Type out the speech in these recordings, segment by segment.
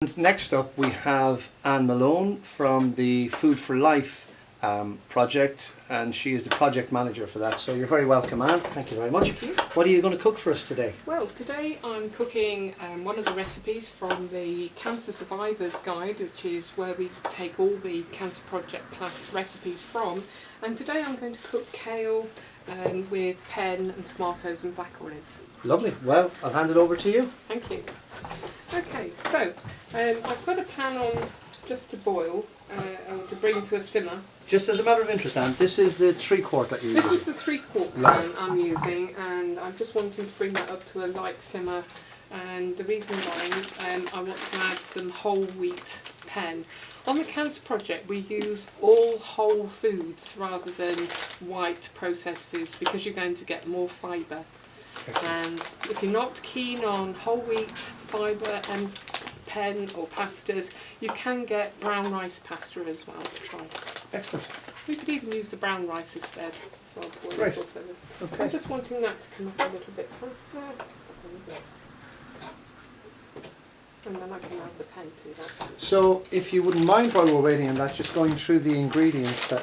And next up we have Anne Malone from the Food for Life project, and she is the project manager for that. So you're very welcome, Anne. Thank you very much. Thank you. What are you going to cook for us today? Well, today I'm cooking one of the recipes from the Cancer Survivors Guide, which is where we take all the Cancer Project class recipes from. And today I'm going to cook kale with pen and tomatoes and black olives. Lovely. Well, I'll hand it over to you. Thank you. Okay, so I've got a pan on just to boil, or to bring to a simmer. Just as a matter of interest, Anne, this is the 3/4 that you're using? This is the 3/4 pan I'm using, and I'm just wanting to bring that up to a light simmer. And the reason why I want to add some whole wheat pen. On the Cancer Project we use all whole foods rather than white processed foods because you're going to get more fibre. And if you're not keen on whole wheat, fibre and pen or pastas, you can get brown rice pasta as well to try. Excellent. We could even use the brown rice instead as well. Right. Also. Okay. So I'm just wanting that to come up a little bit faster. And then I can add the pen to that. So if you wouldn't mind while we're waiting on that, just going through the ingredients that...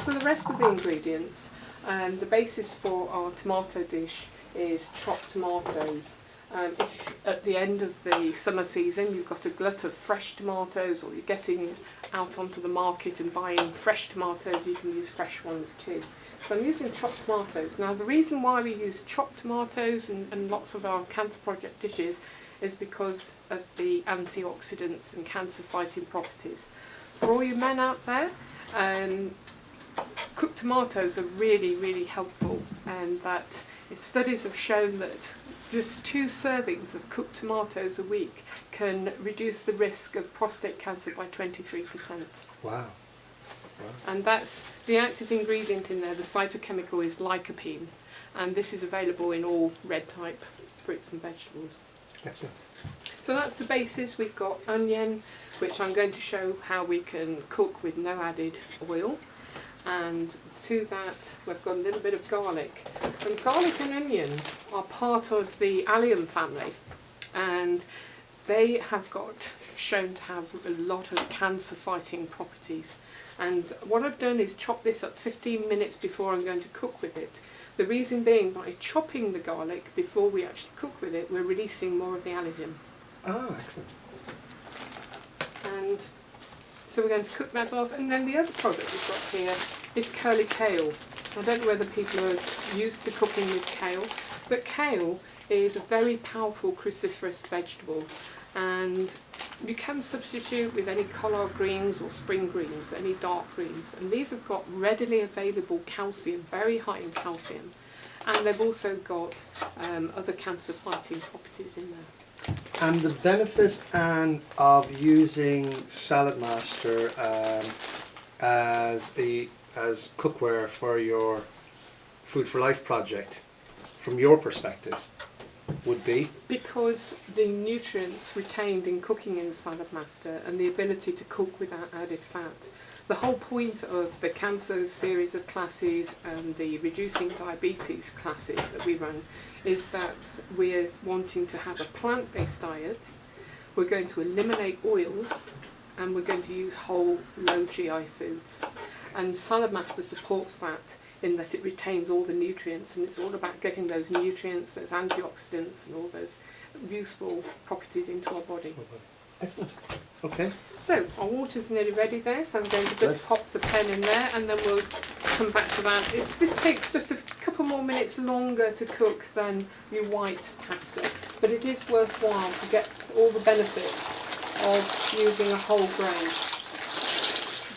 So the rest of the ingredients, the basis for our tomato dish is chopped tomatoes. If at the end of the summer season you've got a glut of fresh tomatoes, or you're getting out onto the market and buying fresh tomatoes, you can use fresh ones too. So I'm using chopped tomatoes. Now the reason why we use chopped tomatoes and lots of our Cancer Project dishes is because of the antioxidants and cancer fighting properties. For all you men out there, cooked tomatoes are really, really helpful, and that studies have shown that just 2 servings of cooked tomatoes a week can reduce the risk of prostate cancer by 23%. Wow. And that's the active ingredient in there. The phytochemical is lycopene, and this is available in all red type fruits and vegetables. Excellent. So that's the basis. We've got onion, which I'm going to show how we can cook with no added oil. And to that we've got a little bit of garlic. And garlic and onion are part of the allium family, and they have got shown to have a lot of cancer fighting properties. And what I've done is chop this up 15 minutes before I'm going to cook with it. The reason being, by chopping the garlic before we actually cook with it, we're releasing more of the allium. Ah, excellent. And so we're going to cook that off. And then the other product we've got here is curly kale. I don't know whether people are used to cooking with kale, but kale is a very powerful cruciferous vegetable, and you can substitute with any collard greens or spring greens, any dark greens, and these have got readily available calcium, very high in calcium, and they've also got other cancer fighting properties in there. And the benefit, Anne, of using Saladmaster as cookware for your Food for Life project, from your perspective, would be? Because the nutrients retained in cooking in Saladmaster and the ability to cook without added fat. The whole point of the cancer series of classes and the reducing diabetes classes that we run is that we're wanting to have a plant-based diet, we're going to eliminate oils, and we're going to use whole, low GI foods. And Saladmaster supports that in that it retains all the nutrients, and it's all about getting those nutrients, those antioxidants and all those useful properties into our body. Excellent. Okay. So our water's nearly ready there, so I'm going to just pop the pen in there, and then we'll come back to that. This takes just a couple more minutes longer to cook than your white pasta, but it is worthwhile to get all the benefits of using a whole grain.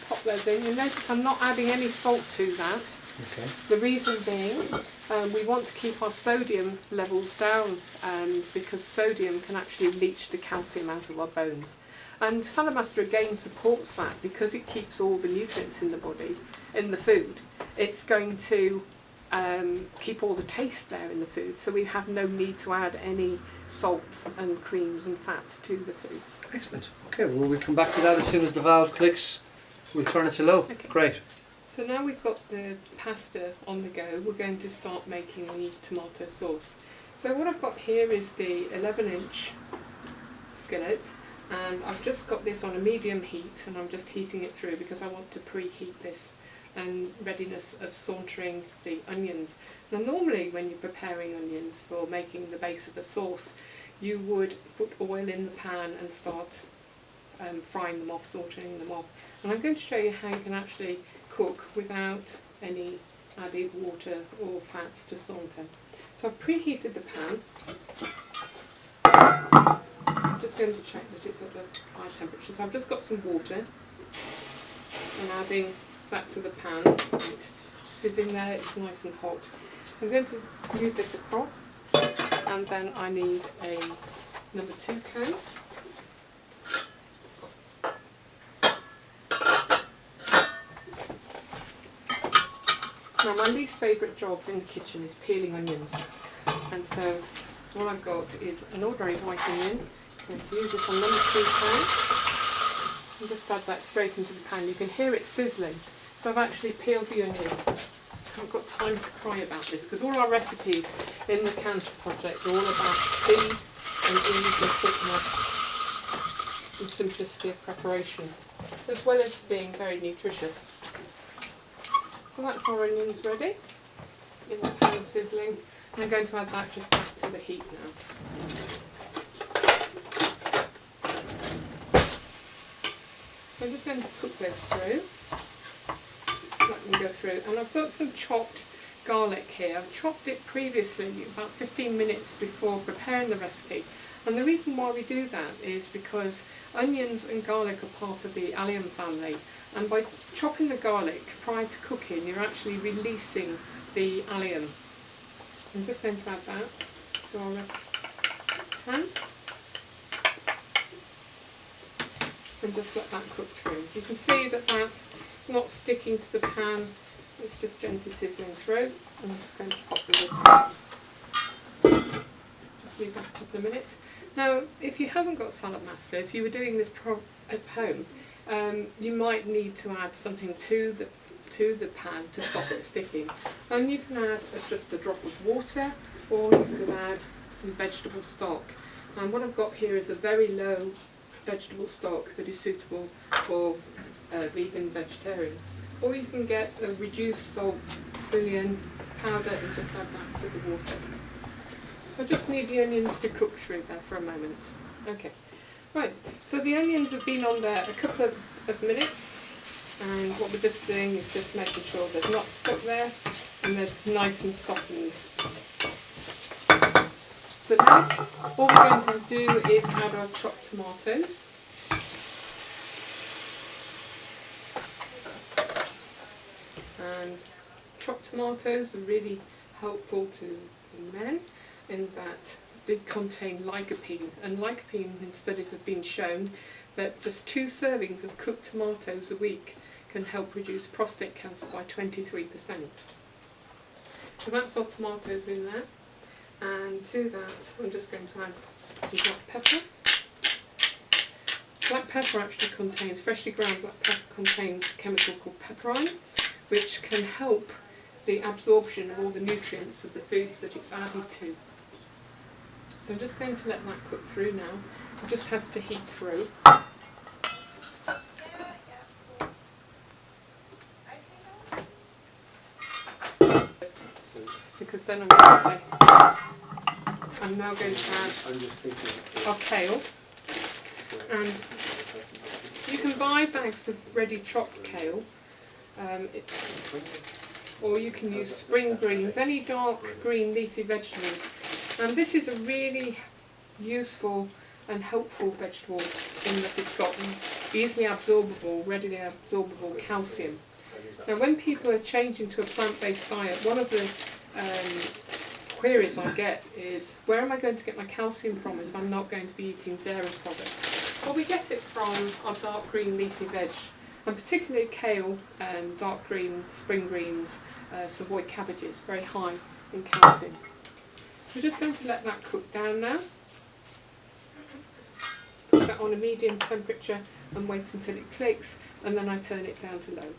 Pop those in. You'll notice I'm not adding any salt to that. Okay. The reason being, we want to keep our sodium levels down, because sodium can actually leach the calcium out of our bones. And Saladmaster again supports that because it keeps all the nutrients in the body, in the food. It's going to keep all the taste there in the food, so we have no need to add any salts and creams and fats to the foods. Excellent. Okay, well we'll come back to that as soon as the valve clicks. We'll turn it to low. Okay. Great. So now we've got the pasta on the go, we're going to start making the tomato sauce. So what I've got here is the 11-inch skillet, And I've just got this on a medium heat, and I'm just heating it through because I want to preheat this and readiness of sauntering the onions. Now normally when you're preparing onions for making the base of a sauce, you would put oil in the pan and start frying them off, sauntering them off. And I'm going to show you how you can actually cook without any added water or fats to saunter. So I've preheated the pan. I'm just going to check that it's at a high temperature. So I've just got some water and adding that to the pan. It's sizzling there, it's nice and hot. So I'm going to move this across, and then I need a number 2 cone. Now my least favourite job in the kitchen is peeling onions, and so what I've got is an ordinary white onion. I'm going to use this on number 2 cone and just add that straight into the pan. You can hear it sizzling, so I've actually peeled the onion. I haven't got time to cry about this because all our recipes in the Cancer Project are all about speed and ease and quickness and simplicity of preparation, as well as being very nutritious. So that's our onions ready, in the pan sizzling. And I'm going to add that just back to the heat now. So I'm just going to cook this through, let them go through. And I've got some chopped garlic here. I've chopped it previously, about 15 minutes before preparing the recipe. And the reason why we do that is because onions and garlic are part of the allium family. And by chopping the garlic prior to cooking, you're actually releasing the allium. I'm just going to add that to our pan. And just let that cook through. You can see that that's not sticking to the pan, it's just gently sizzling through. I'm just going to pop the lid back. Just leave that a couple of minutes. Now, if you haven't got Saladmaster, if you were doing this at home, you might need to add something to the pan to stop it sticking. And you can add just a drop of water, or you could add some vegetable stock. And what I've got here is a very low vegetable stock that is suitable for vegan vegetarian. Or you can get a reduced salt bouillon powder and just add that to the water. So I just need the onions to cook through there for a moment. Okay, right, so the onions have been on there a couple of minutes, and what we're just doing is just making sure they're not stuck there and they're nice and softened. So now all we're going to do is add our chopped tomatoes. And chopped tomatoes are really helpful to men in that they contain lycopene, and lycopene in studies have been shown that just 2 servings of cooked tomatoes a week can help reduce prostate cancer by 23%. So that's our tomatoes in there. And to that, I'm just going to add some black pepper. Black pepper actually contains, freshly ground black pepper contains a chemical called pepperine, which can help the absorption of all the nutrients of the foods that it's added to. So I'm just going to let that cook through now. It just has to heat through. Because then I'm now going to add our kale, and you can buy bags of ready chopped kale, or you can use spring greens, any dark green leafy vegetables. And this is a really useful and helpful vegetable in that it's got easily absorbable, readily absorbable calcium. Now when people are changing to a plant-based diet, one of the queries I get is, where am I going to get my calcium from if I'm not going to be eating dairy products? Well, we get it from our dark green leafy veg, and particularly kale, dark green, spring greens, Savoy cabbages, very high in calcium. So we're just going to let that cook down now. Put that on a medium temperature and wait until it clicks, and then I turn it down to low.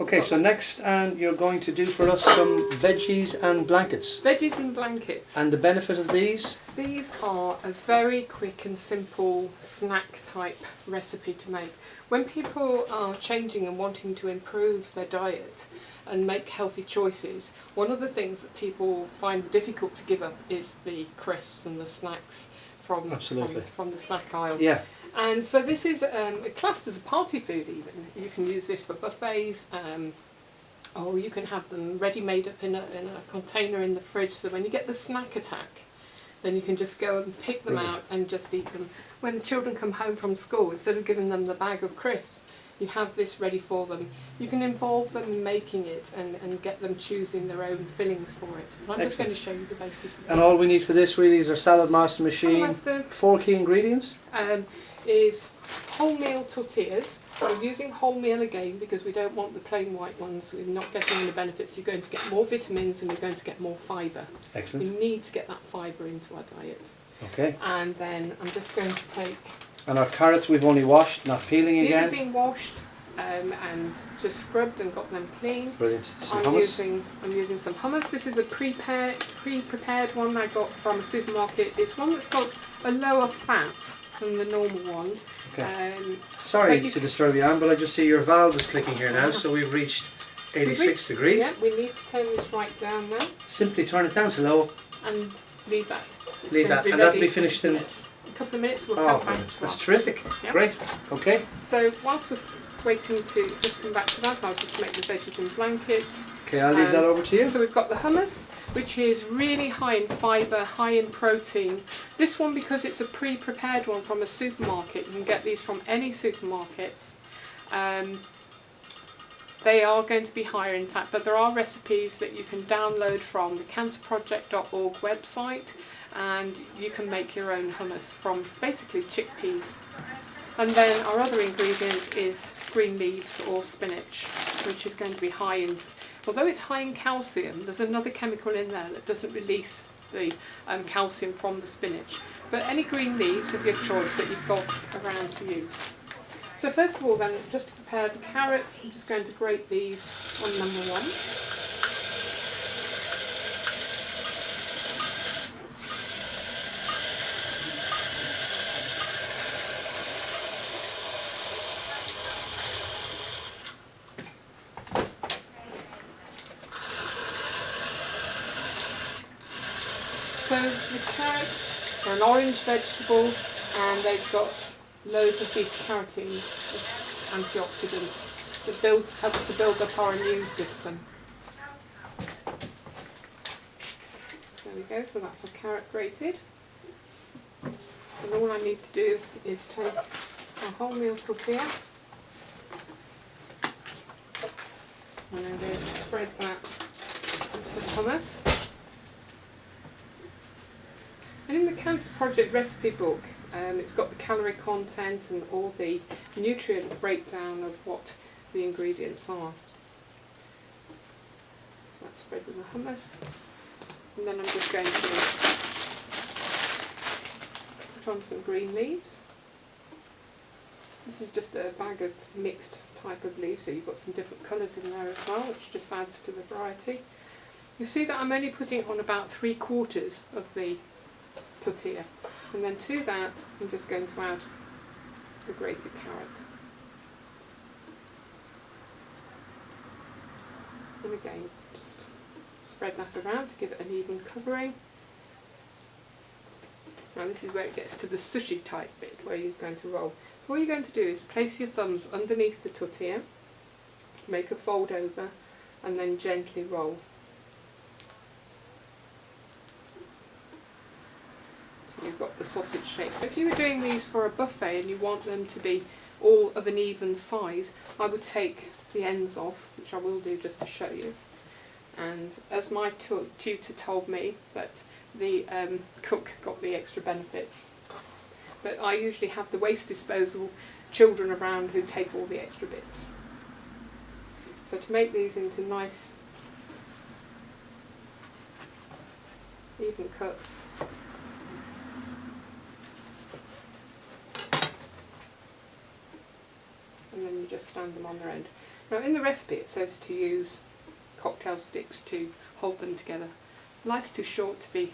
Okay, so next, and you're going to do for us some veggies and blankets. Veggies and blankets. And the benefit of these? These are a very quick and simple snack type recipe to make. When people are changing and wanting to improve their diet and make healthy choices, one of the things that people find difficult to give up is the crisps and the snacks from the snack aisle. Yeah. And so this is classed as a party food even. You can use this for buffets, or you can have them ready made up in a container in the fridge, so when you get the snack attack, then you can just go and pick them out and just eat them. When the children come home from school, instead of giving them the bag of crisps, you have this ready for them. You can involve them in making it and get them choosing their own fillings for it. I'm just going to show you the basis of it. And all we need for this really is our Saladmaster machine. Saladmaster. 4 key ingredients. Is wholemeal tortillas. We're using wholemeal again because we don't want the plain white ones. We're not getting the benefits. You're going to get more vitamins and you're going to get more fibre. Excellent. We need to get that fibre into our diet. Okay. And then I'm just going to take... And our carrots we've only washed, not peeling These again. have been washed and just scrubbed and got them clean. Brilliant. Some I'm hummus. using some hummus. This is a pre-prepared one I got from a supermarket. It's one that's got a lower fat than the normal one. Okay. Sorry to disturb you, Anne, but I just see your valve is clicking here now, so we've reached 86 degrees. Yeah, we need to turn this right down now. Simply turn it down to low. And leave that. Leave that, and that'll be finished in... A couple of minutes, we'll come back to that. That's terrific. Yep. Great. Okay. So whilst we're waiting to just come back to that, I'll just make the veggies and blankets. Okay, I'll leave that over to you. So we've got the hummus, which is really high in fibre, high in protein. This one, because it's a pre-prepared one from a supermarket, you can get these from any supermarkets. They are going to be higher in fat, but there are recipes that you can download from the cancerproject.org website, and you can make your own hummus from basically chickpeas. And then our other ingredient is green leaves or spinach, which is going to be high in... Although it's high in calcium, there's another chemical in there that doesn't release the calcium from the spinach. But any green leaves of your choice that you've got around to use. So first of all then, just to prepare the carrots, I'm just going to grate these on number 1. So the carrots are an orange vegetable and they've got loads of beta-carotene, antioxidants, that helps to build up our immune system. There we go, so that's our carrot grated. And all I need to do is take a wholemeal tortilla and I'm going to spread that with some hummus. And in the Cancer Project recipe book, it's got the calorie content and all the nutrient breakdown of what the ingredients are. That's spread with the hummus. And then I'm just going to put on some green leaves. This is just a bag of mixed type of leaves, so you've got some different colours in there as well, which just adds to the variety. You see that I'm only putting on about 3/4 of the tortilla, and then to that I'm just going to add the grated carrot, and again just spread that around to give it an even covering. Now this is where it gets to the sushi type bit where you're going to roll. So what you're going to do is place your thumbs underneath the tortilla, make a fold over, and then gently roll. So you've got the sausage shape. If you were doing these for a buffet and you want them to be all of an even size, I would take the ends off, which I will do just to show you. And as my tutor told me, that the cook got the extra benefits. But I usually have the waste disposal children around who take all the extra bits. So to make these into nice even cuts, and then you just stand them on their end. Now in the recipe it says to use cocktail sticks to hold them together. Life's too short to be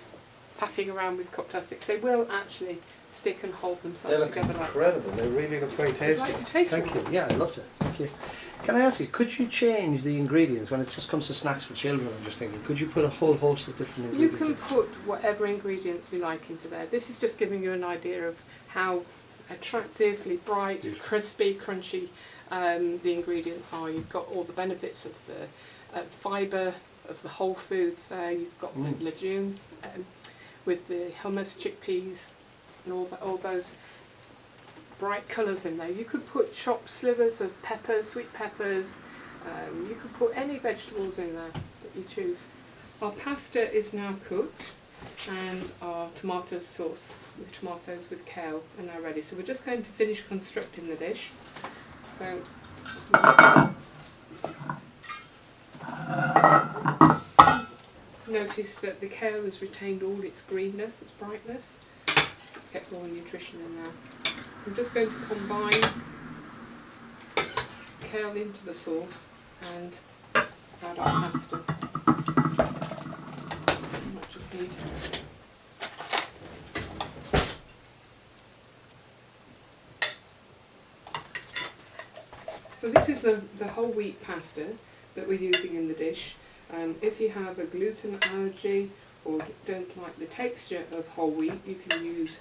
faffing around with cocktail sticks. They will actually stick and hold themselves They look together incredible. They really look very tasty. Would you like to taste Thank one? you. Yeah, I loved it. Thank you. Can I ask you, could you change the ingredients when it just comes to snacks for children? I'm just thinking, could you put a whole host of different You ingredients can put whatever ingredients you like into there. This is just giving you an idea of how attractively bright, Beautiful. crispy, crunchy the ingredients are. You've got all the benefits of the fibre, of the whole foods there. You've got the legume with the hummus, chickpeas, and all those bright colours in there. You could put chopped slivers of peppers, sweet peppers. You could put any vegetables in there that you choose. Our pasta is now cooked, and our tomato sauce with tomatoes with kale are now ready. So we're just going to finish constructing the dish. So notice that the kale has retained all its greenness, its brightness. It's kept all the nutrition in there. So I'm just going to combine kale into the sauce and add our pasta. I might just need So this is the whole wheat pasta that we're using in the dish. If you have a gluten allergy or don't like the texture of whole wheat, you can use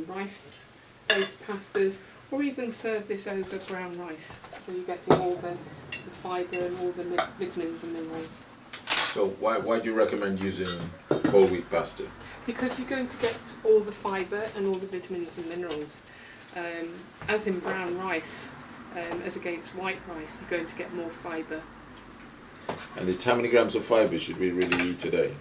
rice-based pastas, or even serve this over brown rice. So you're getting all the fibre and all the vitamins and minerals. So why do you recommend using whole wheat pasta? Because you're going to get all the fibre and all the vitamins and minerals. As in brown rice, as against white rice, you're going to get more fibre. And it's how many grams of fibre should we really eat today?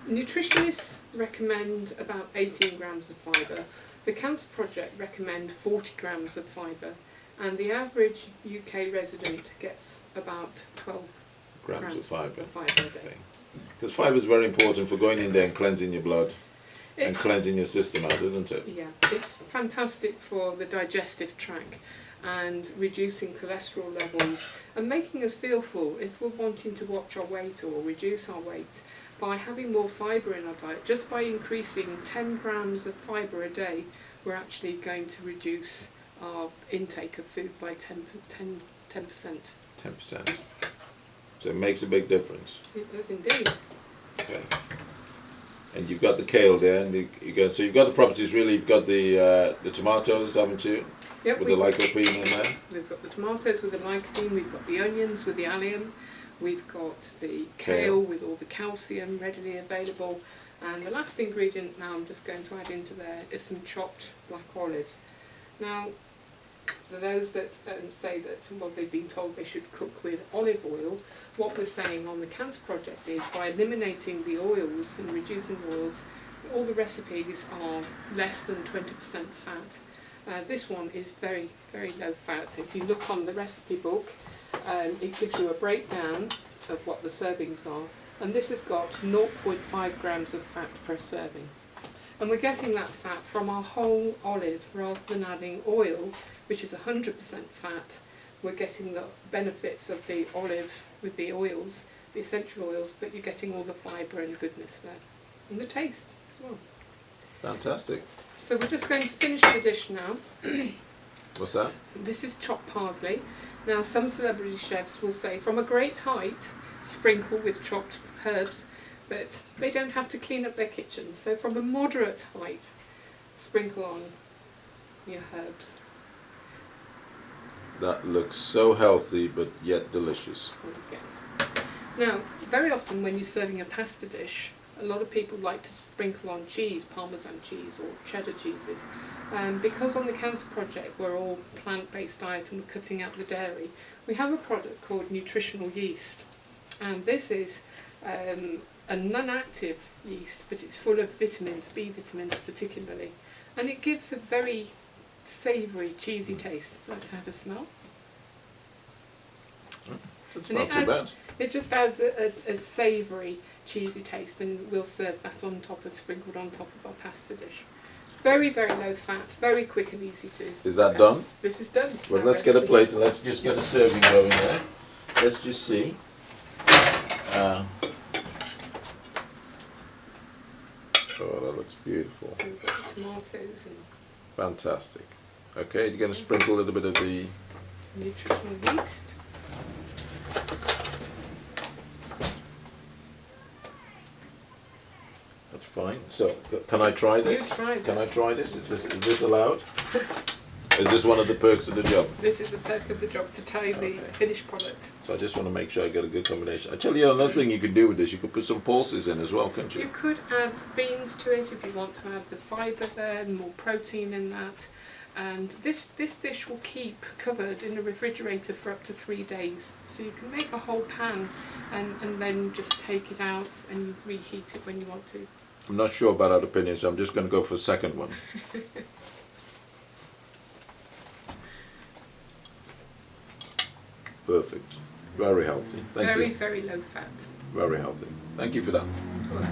Nutritionists recommend about 18 grams of fibre. The Cancer Project recommend 40 grams of fibre, and the average UK resident gets about 12 Grams of fibre. a day. Because fibre is very important for going in there and cleansing your blood and It's, cleansing your system out, isn't it? yeah, it's fantastic for the digestive tract and reducing cholesterol levels and making us feel full. If we're wanting to watch our weight or reduce our weight, by having more fibre in our diet, just by increasing 10 grams of fibre a day, we're actually going to reduce our intake of food by 10%. 10%. So it makes a big difference. It does indeed. Okay. And you've got the kale there, and so you've got the properties really. You've got the tomatoes, haven't you? Yep, With the lycopene in there. we've got the tomatoes with the lycopene, we've got the onions with the allium, we've got the kale with all the calcium readily available, and the last ingredient now I'm just going to add into there is some chopped black olives. Now, for those that say that, well, they've been told they should cook with olive oil, what we're saying on the Cancer Project is by eliminating the oils and reducing the oils, all the recipes are less than 20% fat. This one is very, very low fat. If you look on the recipe book, it gives you a breakdown of what the servings are, and this has got 0.5 grams of fat per serving. And we're getting that fat from our whole olive rather than adding oil, which is 100% fat. We're getting the benefits of the olive with the oils, the essential oils, but you're getting all the fibre and goodness there. And the taste as well. Fantastic. So we're just going to finish the dish now. What's that? This is chopped parsley. Now some celebrity chefs will say from a great height, sprinkle with chopped herbs, but they don't have to clean up their kitchen. So from a moderate height, sprinkle on your herbs. That looks so healthy, but yet delicious. Now, very often when you're serving a pasta dish, a lot of people like to sprinkle on cheese, Parmesan cheese or cheddar cheeses. Because on the Cancer Project we're all plant-based diet and we're cutting out the dairy, we have a product called Nutritional yeast. And this is a non-active yeast, but it's full of vitamins, B vitamins particularly. And it gives a very savoury, cheesy taste. I'd like to have a smell. It's And not too bad. it just adds a savoury, cheesy taste, and we'll serve that on top of, sprinkled on top of our pasta dish. Very, very low fat, very quick and easy to. Is that done? This is done. It's Well, now let's ready get a to plate eat. and let's just get a serving going there. Let's just see. Oh, that looks beautiful. So we've got the tomatoes and Fantastic. Okay, you're going to sprinkle a little bit of the... some nutritional yeast. That's fine. So, can I try this? You try Can that. I try this? Is this allowed? Is this one of the perks of the job? This is the perk of the job, to try the Okay. finished product. So I just want to make sure I get a good combination. I tell you another thing you could do with this, you could put some pulses in as well, couldn't You you? could add beans to it if you want to add the fibre there, more protein in that. And this dish will keep covered in the refrigerator for up to 3 days. So you can make a whole pan and then just take it out and reheat it when you want to. I'm not sure about that opinion, so I'm just going to go for a second one. Perfect. Very healthy. Thank Very, you. very low fat. Very healthy. Thank you for that. Well,